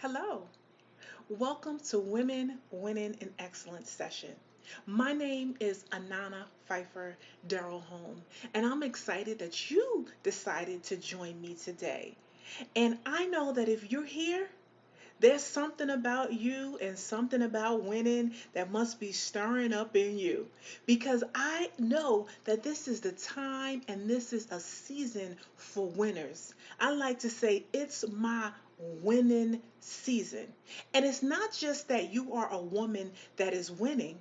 Hello. Welcome to Women Winning in Excellence session. My name is Anana Pfeiffer Darrell Home, and I'm excited that you decided to join me today. And I know that if you're here, there's something about you and something about winning that must be stirring up in you because I know that this is the time and this is a season for winners. I like to say it's my winning season. And it's not just that you are a woman that is winning.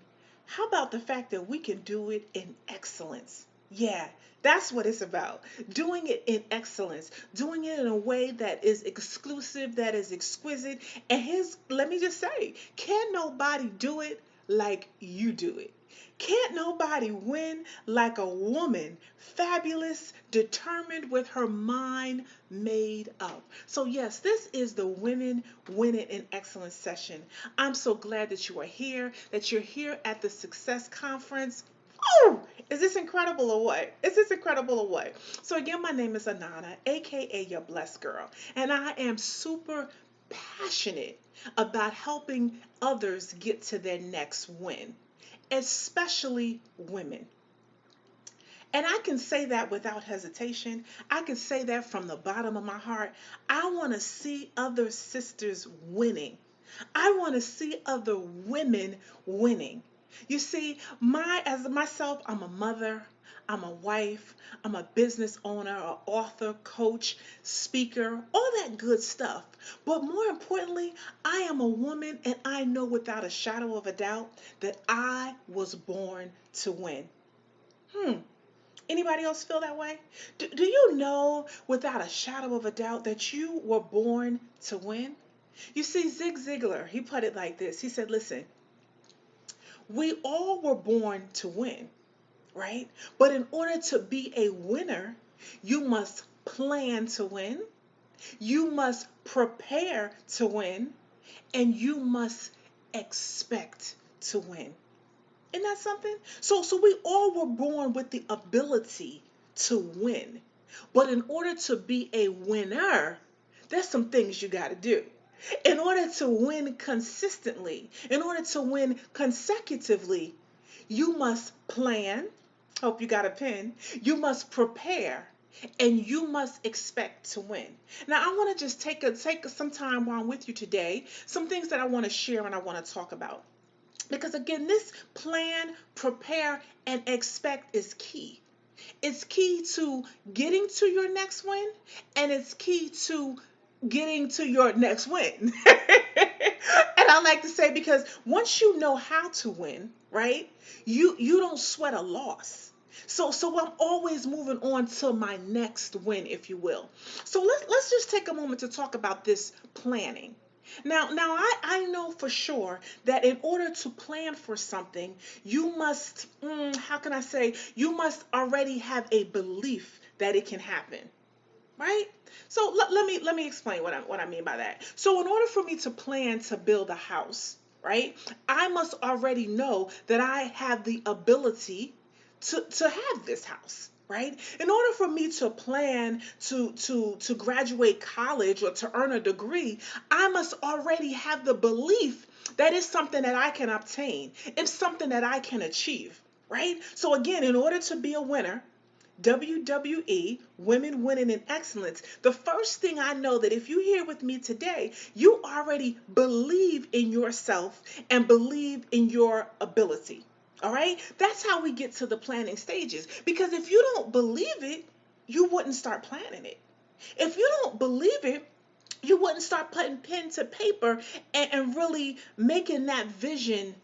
How about the fact that we can do it in excellence? Yeah, that's what it's about. Doing it in excellence, doing it in a way that is exclusive, that is exquisite. And let me just say, can nobody do it like you do it? Can't nobody win like a woman, fabulous, determined with her mind made up. So, yes, this is the Women Winning in Excellence session. I'm so glad that you are here, that you're here at the Success Conference. Oh, is this incredible or what? Is this incredible or what? So, again, my name is Anana, aka Your Blessed Girl, and I am super passionate about helping others get to their next win, especially women. And I can say that without hesitation. I can say that from the bottom of my heart. I want to see other sisters winning. I want to see other women winning. You see, as myself, I'm a mother, I'm a wife, I'm a business owner, an author, coach, speaker, all that good stuff. But more importantly, I am a woman and I know without a shadow of a doubt that I was born to win. Hmm. Anybody else feel that way? Do you know without a shadow of a doubt that you were born to win? You see, Zig Ziglar, he put it like this. He said, listen, we all were born to win, right? But in order to be a winner, you must plan to win, you must prepare to win, and you must expect to win. Isn't that something? So we all were born with the ability to win. But in order to be a winner, there's some things you got to do. In order to win consistently, in order to win consecutively, you must plan. Hope you got a pen. You must prepare and you must expect to win. Now, I want to just take some time while I'm with you today, some things that I want to share and I want to talk about. Because again, this plan, prepare, and expect is key. It's key to getting to your next win, and it's key to getting to your next win. And I like to say because once you know how to win, right? You don't sweat a loss. So I'm always moving on to my next win, if you will. So let's just take a moment to talk about this planning. Now I know for sure that in order to plan for something, you must, how can I say, you must already have a belief that it can happen, right? So let me explain what I mean by that. So in order for me to plan to build a house, right, I must already know that I have the ability to have this house, right? In order for me to plan to graduate college or to earn a degree, I must already have the belief that it's something that I can obtain. It's something that I can achieve, right? So again, in order to be a winner, WWE, Women Winning in Excellence. The first thing I know that if you're here with me today, you already believe in yourself and believe in your ability. All right? That's how we get to the planning stages. Because if you don't believe it, you wouldn't start planning it. If you don't believe it, you wouldn't start putting pen to paper and really making that vision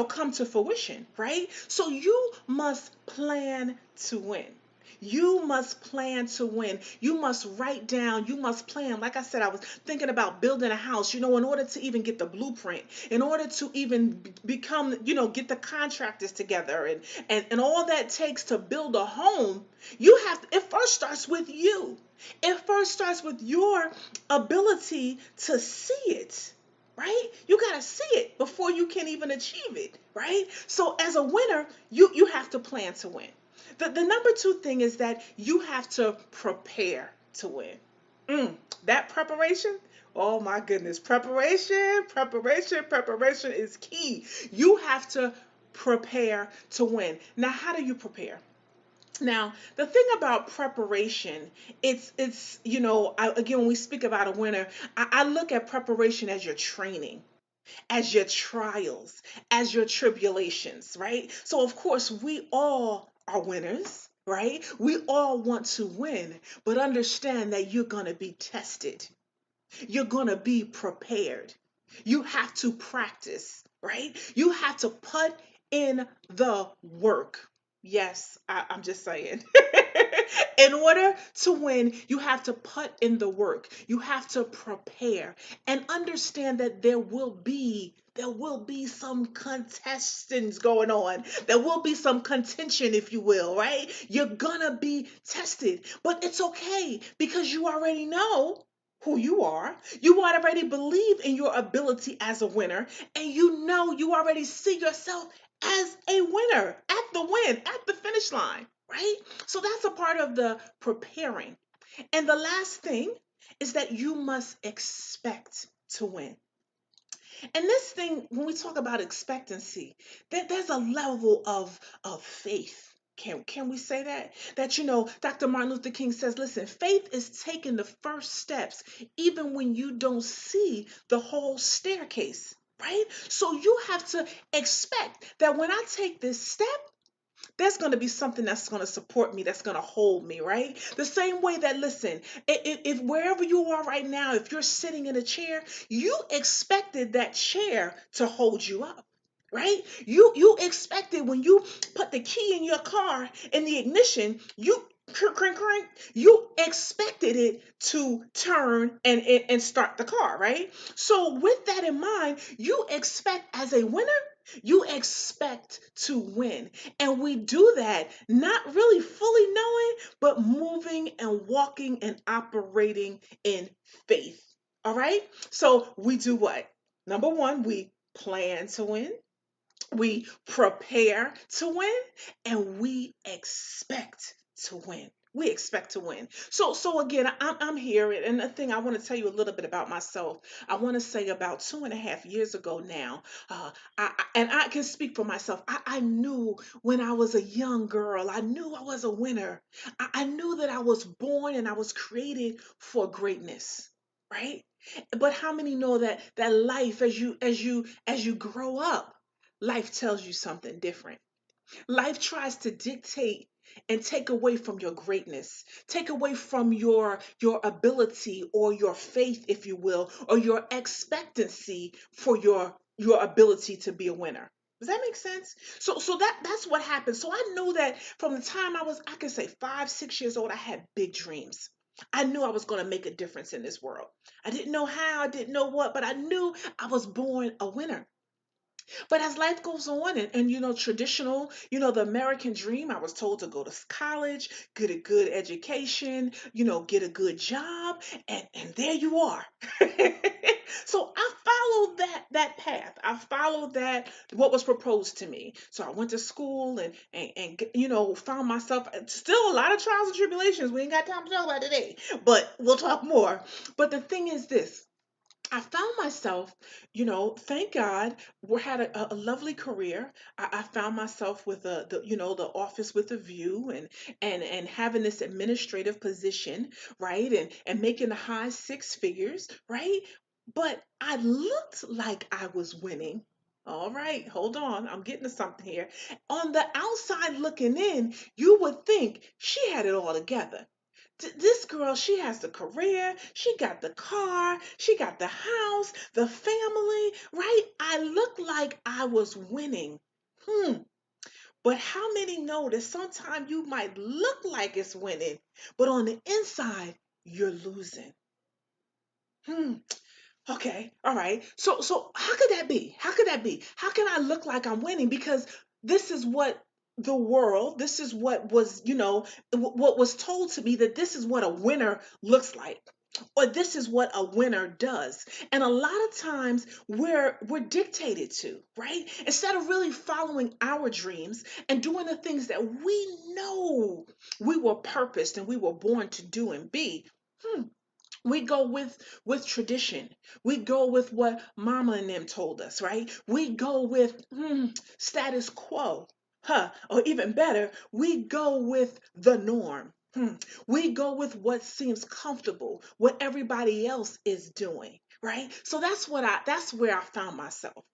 come to fruition, right? So you must plan to win. You must plan to win. You must write down, you must plan. Like I said, I was thinking about building a house, in order to even get the blueprint, in order to even become, get the contractors together and all that takes to build a home. It first starts with you. It first starts with your ability to see it, right? You got to see it before you can even achieve it, right? So as a winner, you have to plan to win. The number two thing is that you have to prepare to win. Mm, that preparation. Oh my goodness. Preparation, preparation, preparation is key. You have to prepare to win. Now, how do you prepare? Now, the thing about preparation, again, when we speak about a winner, I look at preparation as your training, as your trials, as your tribulations, right? So, of course, we all are winners, right? We all want to win, but understand that you're going to be tested. You're going to be prepared. You have to practice, right? You have to put in the work. Yes, I'm just saying. In order to win, you have to put in the work. You have to prepare and understand that there will be some contestants going on. There will be some contention, if you will, right? You're gonna be tested, but it's okay because you already know who you are. You already believe in your ability as a winner, and you know you already see yourself as a winner at the win, at the finish line, right? So that's a part of the preparing. And the last thing is that you must expect to win. And this thing, when we talk about expectancy, there's a level of faith. Can we say that? That Dr. Martin Luther King says, listen, faith is taking the first steps, even when you don't see the whole staircase. Right? So you have to expect that when I take this step, there's going to be something that's going to support me, that's going to hold me, right? The same way that, listen, if wherever you are right now, if you're sitting in a chair, you expected that chair to hold you up. Right? You expected when you put the key in your car in the ignition, you crank, crank, crank, you expected it to turn and start the car, right? So with that in mind, you expect as a winner, you expect to win. And we do that not really fully knowing, but moving and walking and operating in faith. All right? So we do what? Number one, we plan to win, we prepare to win, and we expect to win. We expect to win. So again, I'm here, and the thing I want to tell you a little bit about myself. I want to say about 2.5 years ago now, and I can speak for myself. I knew when I was a young girl, I knew I was a winner. I knew that I was born and I was created for greatness, right? But how many know that life, as you grow up, life tells you something different. Life tries to dictate and take away from your greatness, take away from your ability or your faith, if you will, or your expectancy for your ability to be a winner. Does that make sense? So that's what happened. So I knew that from the time I could say 5, 6 years old, I had big dreams. I knew I was going to make a difference in this world. I didn't know how, I didn't know what, but I knew I was born a winner. But as life goes on, and traditional, the American dream, I was told to go to college, get a good education, get a good job, and there you are. So I followed that path. I followed that what was proposed to me. So I went to school and found myself still a lot of trials and tribulations. We ain't got time to talk about today, but we'll talk more. But the thing is this. I found myself, thank God, we had a lovely career. I found myself with the office with a view and having this administrative position, right, and making the high six figures, right. But I looked like I was winning. All right, hold on. I'm getting to something here. On the outside looking in, you would think she had it all together. This girl, she has the career, she got the car, she got the house, the family, right? I look like I was winning. Hmm. But how many know that sometimes you might look like it's winning, but on the inside, you're losing? Hmm. Okay, all right. So how could that be? How could that be? How can I look like I'm winning? Because this is what the world, this is what was, what was told to me, that this is what a winner looks like. Or this is what a winner does. And a lot of times we're dictated to, right? Instead of really following our dreams and doing the things that we know we were purposed and we were born to do and be. Hmm, We go with tradition. We go with what mama and them told us, right? We go with status quo. Huh? Or even better, we go with the norm. We go with what seems comfortable, what everybody else is doing, right? So that's where I found myself.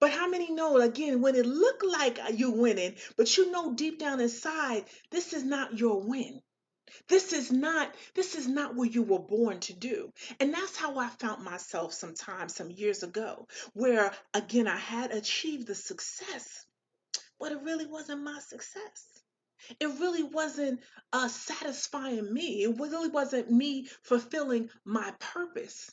But how many know again when it looked like you winning, but you know deep down inside this is not your win. This is not what you were born to do. And that's how I found myself sometimes some years ago, where again I had achieved the success, but it really wasn't my success. It really wasn't satisfying me. It really wasn't me fulfilling my purpose.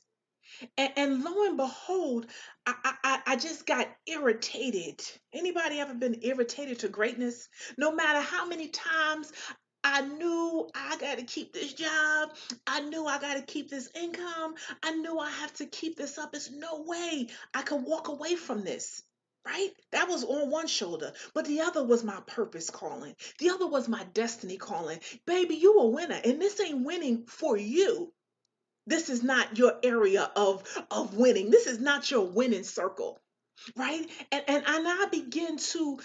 And lo and behold, I just got irritated. Anybody ever been irritated to greatness? No matter how many times I knew I got to keep this job, I knew I got to keep this income, I knew I have to keep this up. There's no way I could walk away from this. Right? That was on one shoulder, but the other was my purpose calling. The other was my destiny calling. Baby, you a winner, and this ain't winning for you. This is not your area of winning. This is not your winning circle, right? And I begin to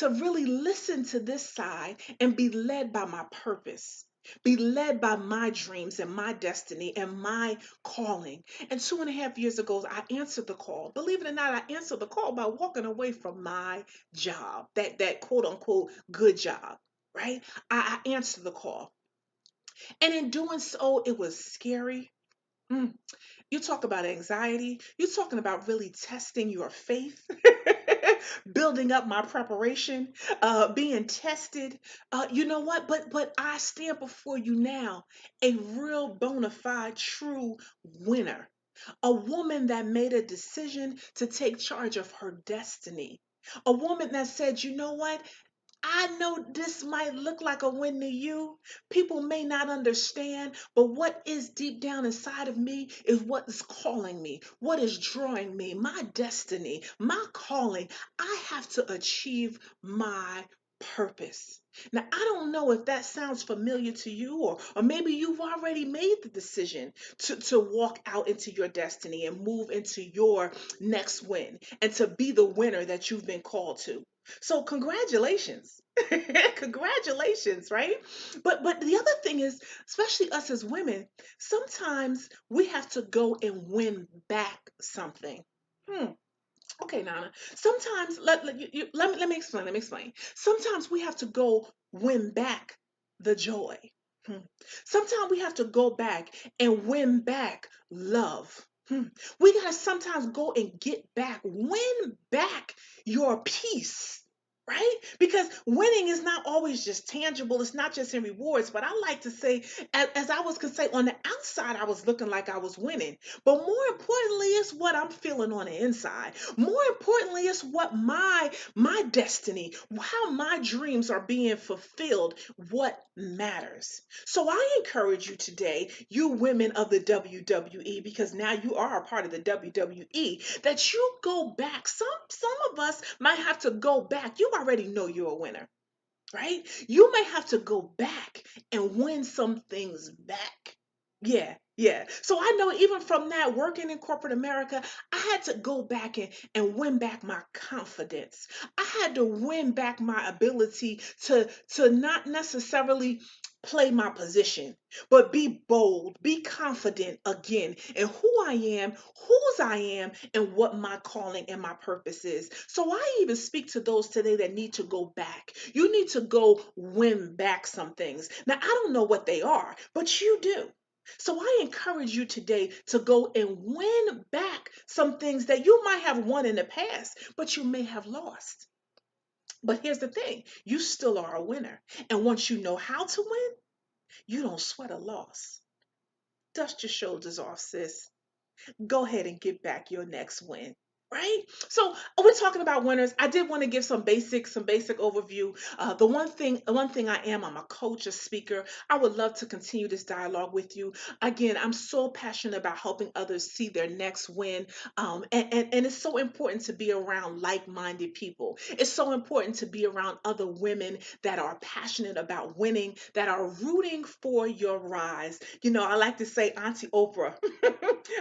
really listen to this side and be led by my purpose. Be led by my dreams and my destiny and my calling. And 2.5 years ago, I answered the call. Believe it or not, I answered the call by walking away from my job, that quote unquote good job, right? I answered the call. And in doing so, it was scary. Mm. You talk about anxiety. You're talking about really testing your faith, building up my preparation, being tested. You know what? But I stand before you now, a real bona fide, true winner, a woman that made a decision to take charge of her destiny. A woman that said, you know what? I know this might look like a win to you. People may not understand, but what is deep down inside of me is what is calling me, what is drawing me, my destiny, my calling. I have to achieve my purpose. Now, I don't know if that sounds familiar to you, or maybe you've already made the decision to walk out into your destiny and move into your next win and to be the winner that you've been called to. So congratulations. Congratulations, right? But the other thing is, especially us as women, sometimes we have to go and win back something. Hmm. Okay, Nana. Sometimes let me explain. Let me explain. Sometimes we have to go win back the joy. Hmm. Sometimes we have to go back and win back love. Hmm. We gotta sometimes go and get back, win back your peace. Right? Because winning is not always just tangible. It's not just in rewards. But I like to say, as I was could say, on the outside, I was looking like I was winning. But more importantly, it's what I'm feeling on the inside. More importantly, it's what my destiny, how my dreams are being fulfilled, what matters. So I encourage you today, you women of the WWE, because now you are a part of the WWE, that you go back. Some of us might have to go back. You already know you're a winner, right? You may have to go back and win some things back. Yeah, yeah. So I know even from that working in corporate America, I had to go back and win back my confidence. I had to win back my ability to not necessarily play my position, but be bold, be confident again in who I am, whose I am, and what my calling and my purpose is. So I even speak to those today that need to go back. You need to go win back some things. Now, I don't know what they are, but you do. So I encourage you today to go and win back some things that you might have won in the past, but you may have lost. But here's the thing, you still are a winner. And once you know how to win, you don't sweat a loss. Dust your shoulders off, sis. Go ahead and get back your next win. right? So we're talking about winners. I did want to give some basic overview. The one thing I'm a coach, a speaker. I would love to continue this dialogue with you. Again, I'm so passionate about helping others see their next win. And it's so important to be around like-minded people. It's so important to be around other women that are passionate about winning, that are rooting for your rise. I like to say Auntie Oprah,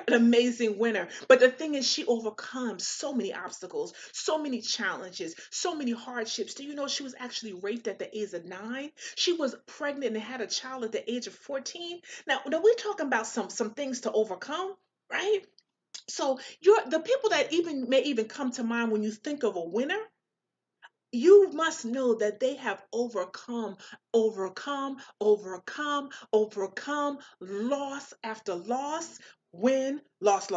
an amazing winner. But the thing is, she overcomes so many obstacles, so many challenges, so many hardships. Do you know she was actually raped at the age of 9? She was pregnant and had a child at the age of 14. Now we're talking about some things to overcome, right? So the people that even may even come to mind when you think of a winner, you must know that they have overcome loss after loss, win, loss,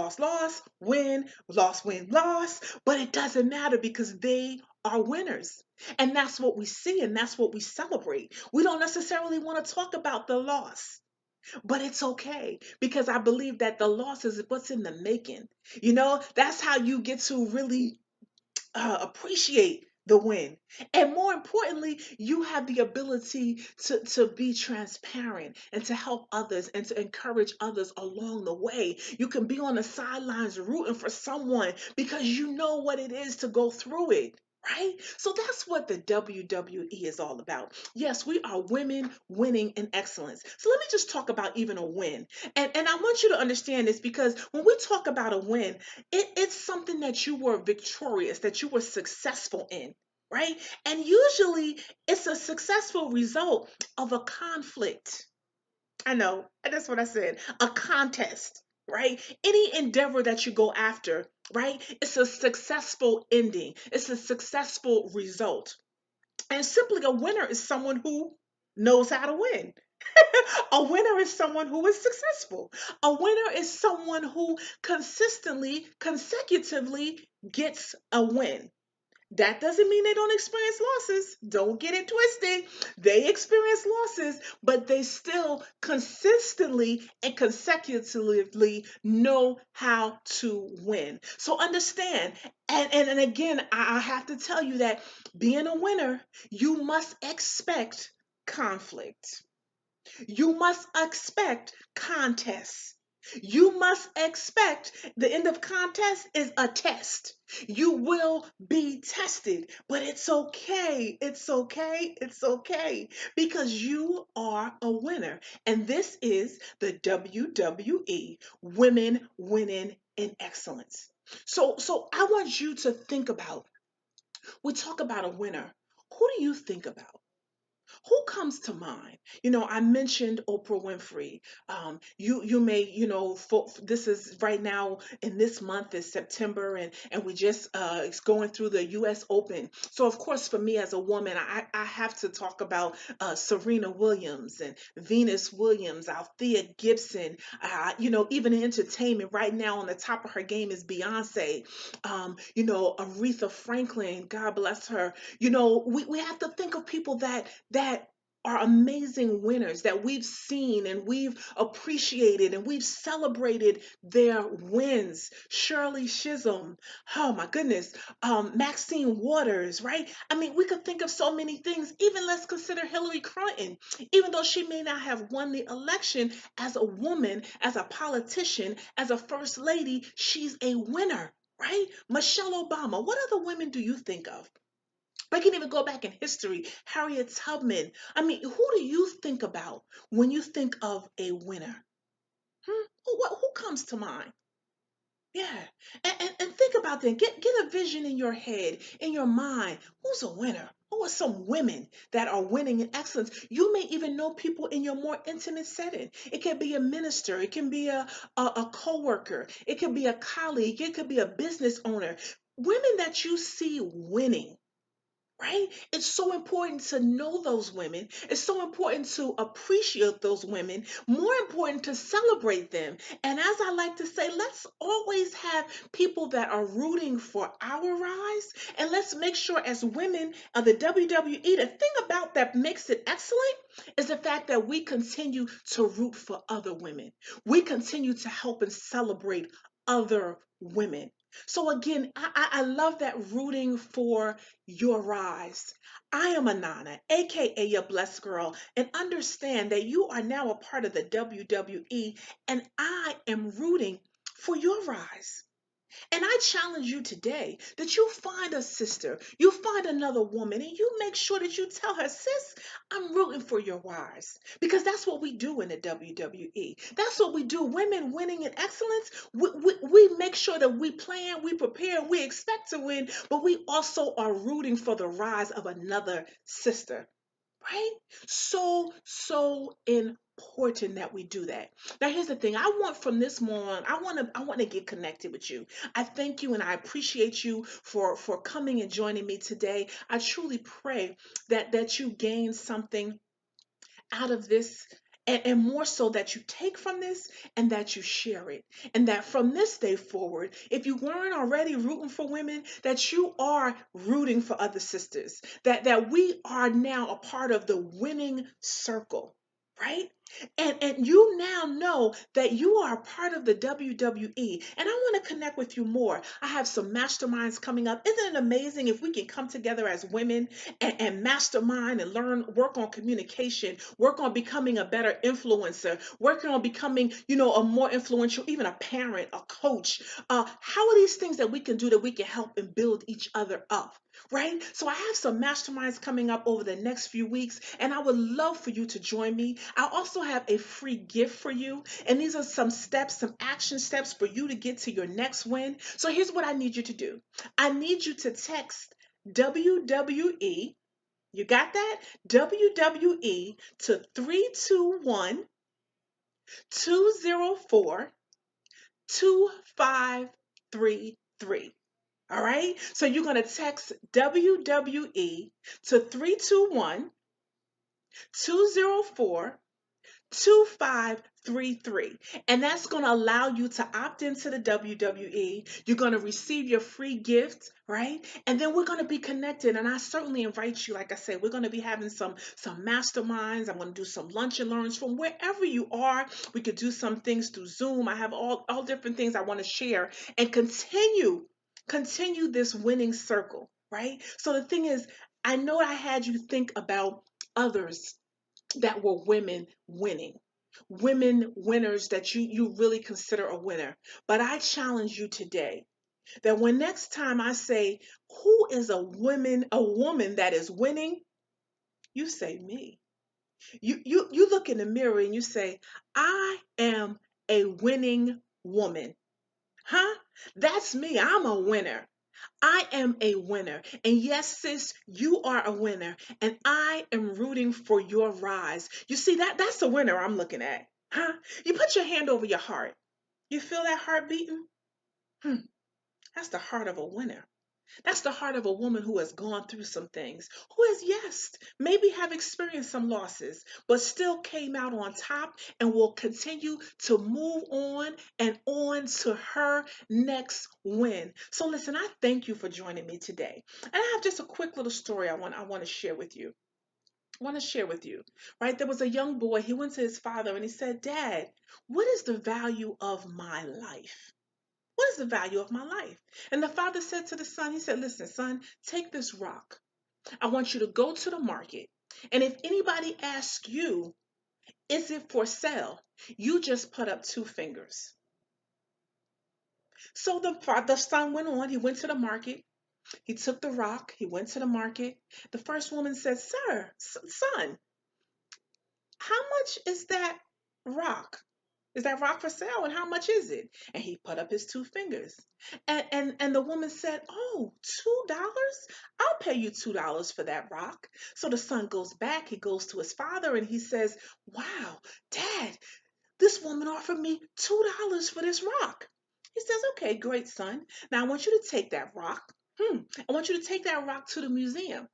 win, loss, win, loss. But it doesn't matter because they are winners. And that's what we see and that's what we celebrate. We don't necessarily want to talk about the loss. But it's okay because I believe that the loss is what's in the making. That's how you get to really appreciate the win. And more importantly, you have the ability to be transparent and to help others and to encourage others along the way. You can be on the sidelines rooting for someone because you know what it is to go through it. Right? So that's what the WWE is all about. Yes, we are women winning in excellence. So let me just talk about even a win. And I want you to understand this because when we talk about a win, it's something that you were victorious, that you were successful in, right? And usually it's a successful result of a conflict. I know, that's what I said, a contest, right? Any endeavor that you go after, right? It's a successful ending, it's a successful result. And simply a winner is someone who knows how to win. A winner is someone who is successful. A winner is someone who consistently, consecutively gets a win. That doesn't mean they don't experience losses. Don't get it twisted. They experience losses, but they still consistently and consecutively know how to win. So understand, and again, I have to tell you that being a winner, you must expect conflict. You must expect contests. You must expect the end of contest is a test. You will be tested, but it's okay. It's okay. It's okay because you are a winner. And this is the WWE Women Winning in Excellence. So I want you to think about, we talk about a winner. Who do you think about? Who comes to mind? I mentioned Oprah Winfrey. You may, this is right now in this month is September, and we just it's going through the U.S. Open. So of course, for me as a woman, I have to talk about Serena Williams and Venus Williams, Althea Gibson. Even in entertainment right now, on the top of her game is Beyonce. Aretha Franklin, God bless her. We have to think of people that are amazing winners that we've seen and we've appreciated and we've celebrated their wins. Shirley Chisholm, oh my goodness, Maxine Waters, right? I mean, we could think of so many things. Even let's consider Hillary Clinton. Even though she may not have won the election, as a woman, as a politician, as a first lady, she's a winner, right? Michelle Obama. What other women do you think of? I can even go back in history. Harriet Tubman. I mean, who do you think about when you think of a winner? Who comes to mind? Yeah. And think about that. Get a vision in your head, in your mind. Who's a winner? Who are some women that are winning in excellence? You may even know people in your more intimate setting. It can be a minister, it can be a co-worker, it could be a colleague, it could be a business owner. Women that you see winning, right? It's so important to know those women. It's so important to appreciate those women. More important to celebrate them. And as I like to say, let's always have people that are rooting for our rise. And let's make sure, as women of the WWE, the thing about that makes it excellent is the fact that we continue to root for other women. We continue to help and celebrate other women. So again, I love that rooting for your rise. I am Anana, aka your blessed girl, and understand that you are now a part of the WWE, and I am rooting for your rise. And I challenge you today that you find a sister, you find another woman, and you make sure that you tell her, sis, I'm rooting for your rise. Because that's what we do in the WWE. That's what we do. Women winning in excellence, we make sure that we plan, we prepare, we expect to win, but we also are rooting for the rise of another sister, right? So important that we do that. Now here's the thing. I want from this moment, I want to get connected with you. I thank you and I appreciate you for coming and joining me today. I truly pray that you gain something out of this, and more so that you take from this and that you share it, and that from this day forward, if you weren't already rooting for women, that you are rooting for other sisters, that we are now a part of the winning circle, right? And you now know that you are a part of the WWE, and I want to connect with you more. I have some masterminds coming up. Isn't it amazing if we can come together as women and mastermind and learn, work on communication, work on becoming a better influencer, working on becoming, a more influential, even a parent, a coach. How are these things that we can do that we can help and build each other up? Right? So I have some masterminds coming up over the next few weeks, and I would love for you to join me. I also have a free gift for you, and these are some steps, some action steps for you to get to your next win. So here's what I need you to do. I need you to text WWE, you got that? WWE to 321 204 2533. All right? So you're going to text WWE to 321 204 2533. And that's going to allow you to opt into the WWE. You're going to receive your free gift, right? And then we're going to be connected. And I certainly invite you, like I said, we're going to be having some masterminds. I'm going to do some lunch and learns from wherever you are. We could do some things through Zoom. I have all different things I want to share and continue this winning circle, right? So the thing is, I know I had you think about others that were women winning, women winners that you really consider a winner. But I challenge you today that when next time I say, who is a woman that is winning, you say me. You look in the mirror and you say, I am a winning woman. Huh? That's me. I'm a winner. I am a winner. And yes, sis, you are a winner. And I am rooting for your rise. You see, that's a winner I'm looking at. Huh? You put your hand over your heart. You feel that heart beating? Hmm. That's the heart of a winner. That's the heart of a woman who has gone through some things, who has, yes, maybe have experienced some losses, but still came out on top and will continue to move on and on to her next win. So listen, I thank you for joining me today. And I have just a quick little story I want to share with you. I want to share with you, right? There was a young boy, he went to his father and he said, Dad, what is the value of my life? What is the value of my life? And the father said to the son, he said, listen, son, take this rock. I want you to go to the market. And if anybody asks you, is it for sale? You just put up two fingers. So the son went on. He went to the market. He took the rock. He went to the market. The first woman said, sir, son, how much is that rock? Is that rock for sale? And how much is it? And he put up his two fingers. And the woman said, oh, $2? I'll pay you $2 for that rock. So the son goes back, he goes to his father and he says, wow, Dad, this woman offered me $2 for this rock. He says, okay, great, son. Now I want you to take that rock. I want you to take that rock to the museum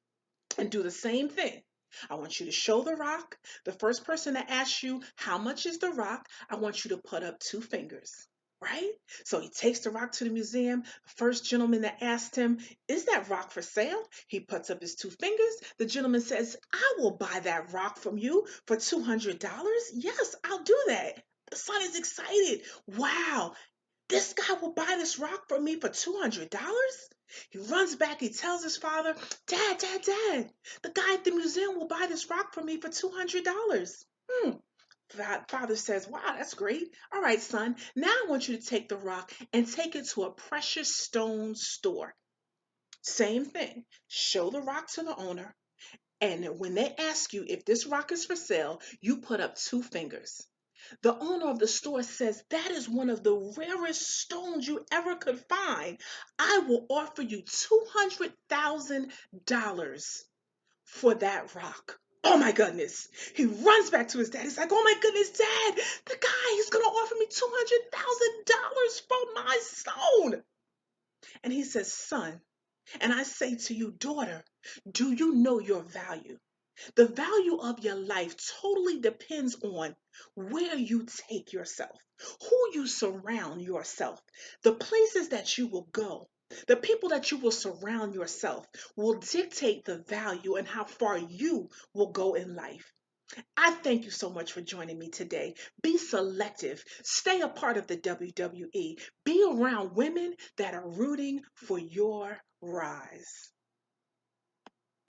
and do the same thing. I want you to show the rock. The first person that asks you, how much is the rock? I want you to put up two fingers, right? So he takes the rock to the museum. The first gentleman that asked him, is that rock for sale? He puts up his two fingers. The gentleman says, I will buy that rock from you for $200. Yes, I'll do that. The son is excited. Wow. This guy will buy this rock from me for $200? He runs back, he tells his father, Dad, Dad, Dad, the guy at the museum will buy this rock from me for $200. Father says, Wow, that's great. All right, son, now I want you to take the rock and take it to a precious stone store. Same thing. Show the rock to the owner. And when they ask you if this rock is for sale, you put up two fingers. The owner of the store says, That is one of the rarest stones you ever could find. I will offer you $200,000 for that rock. Oh my goodness. He runs back to his dad. He's like, Oh my goodness, Dad, the guy, he's going to offer me $200,000 for my stone. And he says, Son, and I say to you, daughter, do you know your value? The value of your life totally depends on where you take yourself, who you surround yourself, the places that you will go. The people that you will surround yourself will dictate the value and how far you will go in life. I thank you so much for joining me today. Be selective. Stay a part of the WWE. Be around women that are rooting for your rise.